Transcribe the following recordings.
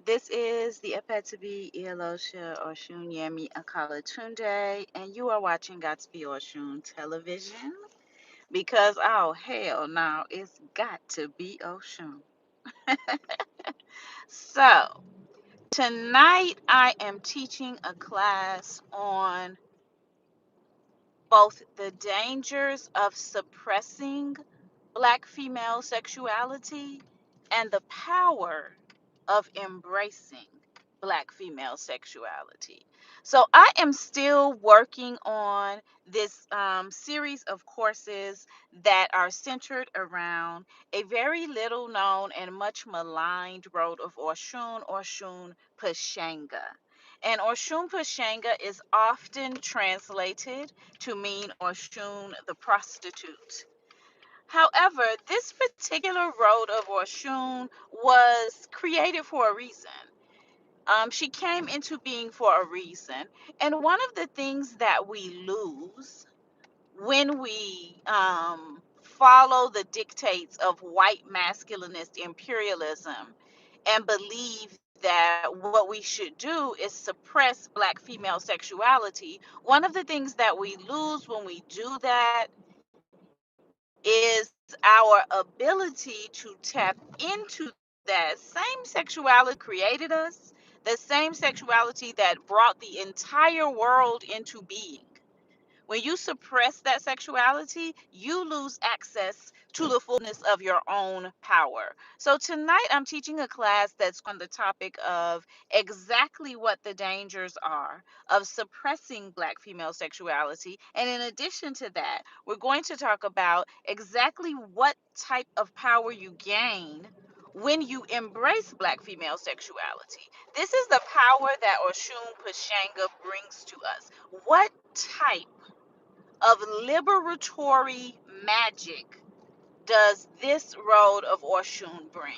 This is the Epetabi Eolosha Oshun Yemi Akala Tunde, and you are watching Godspeed Oshun television because, oh, hell no, it's got to be Oshun. So, tonight I am teaching a class on both the dangers of suppressing Black female sexuality and the power of embracing Black female sexuality. So I am still working on this series of courses that are centered around a very little known and much maligned road of Oshun Pashanga. And Oshun Pashanga is often translated to mean Oshun the prostitute. However, this particular road of Oshun was created for a reason. She came into being for a reason. And one of the things that we lose when we follow the dictates of white masculinist imperialism and believe that what we should do is suppress Black female sexuality, one of the things that we lose when we do that is our ability to tap into that same sexuality created us, the same sexuality that brought the entire world into being. When you suppress that sexuality, you lose access to the fullness of your own power. So, tonight I'm teaching a class that's on the topic of exactly what the dangers are of suppressing Black female sexuality. And in addition to that, we're going to talk about exactly what type of power you gain when you embrace Black female sexuality. This is the power that Oshun Pashanga brings to us. What type of liberatory magic does this road of Oshun bring?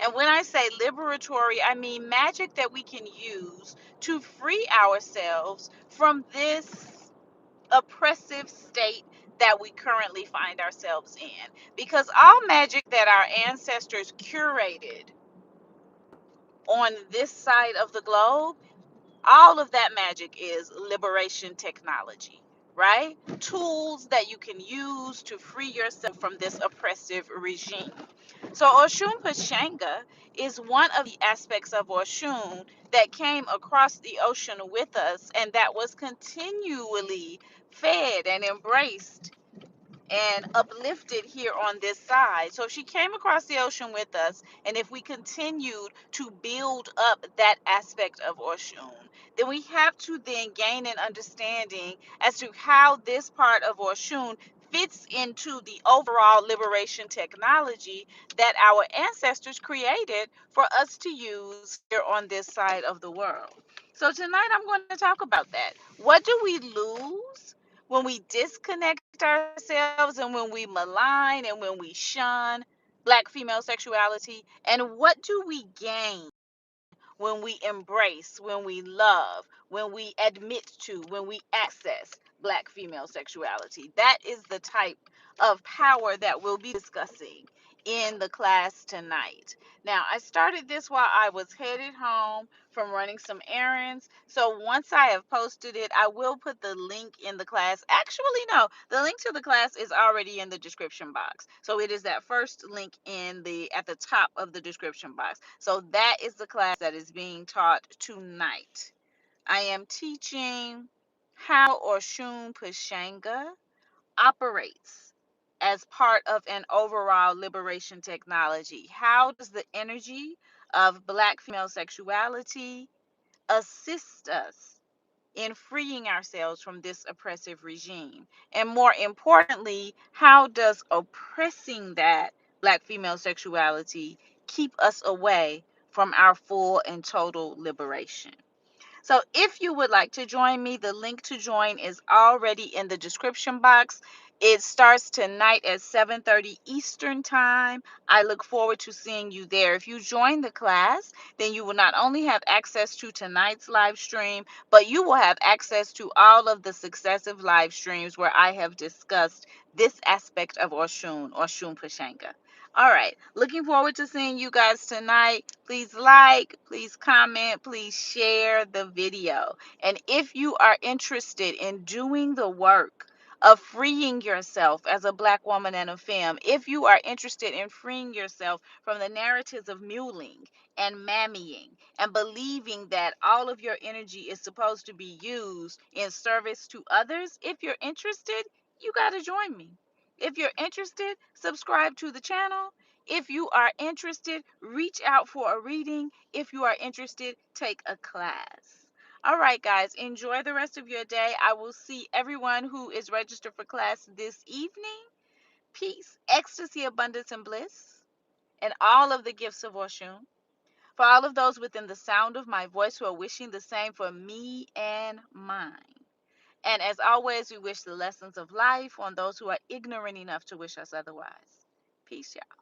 And when I say liberatory, I mean magic that we can use to free ourselves from this oppressive state that we currently find ourselves in. Because all magic that our ancestors curated on this side of the globe, all of that magic is liberation technology, right? Tools that you can use to free yourself from this oppressive regime. So Oshun Pashanga is one of the aspects of Oshun that came across the ocean with us and that was continually fed and embraced and uplifted here on this side. So if she came across the ocean with us, and if we continued to build up that aspect of Oshun, then we have to then gain an understanding as to how this part of Oshun fits into the overall liberation technology that our ancestors created for us to use here on this side of the world. So tonight I'm going to talk about that. What do we lose when we disconnect ourselves and when we malign and when we shun Black female sexuality? And what do we gain when we embrace, when we love, when we admit to, when we access Black female sexuality? That is the type of power that we'll be discussing in the class tonight. Now, I started this while I was headed home from running some errands. So once I have posted it, I will put the link in the class. Actually, no, the link to the class is already in the description box. So it is that first link in the at the top of the description box. So that is the class that is being taught tonight. I am teaching how Oshun Pashanga operates as part of an overall liberation technology. How does the energy of Black female sexuality assist us in freeing ourselves from this oppressive regime? And more importantly, how does oppressing that Black female sexuality keep us away from our full and total liberation? So if you would like to join me, the link to join is already in the description box. It starts tonight at 7:30 Eastern Time. I look forward to seeing you there. If you join the class, then you will not only have access to tonight's live stream, but you will have access to all of the successive live streams where I have discussed this aspect of Oshun Pashanga. All right. Looking forward to seeing you guys tonight. Please like, please comment, please share the video. And if you are interested in doing the work of freeing yourself as a Black woman and a femme, if you are interested in freeing yourself from the narratives of muling and mammying and believing that all of your energy is supposed to be used in service to others, if you're interested, you got to join me. If you're interested, subscribe to the channel. If you are interested, reach out for a reading. If you are interested, take a class. All right, guys, enjoy the rest of your day. I will see everyone who is registered for class this evening. Peace, ecstasy, abundance, and bliss, and all of the gifts of Oshun. For all of those within the sound of my voice who are wishing the same for me and mine. And as always, we wish the lessons of life on those who are ignorant enough to wish us otherwise. Peace, y'all.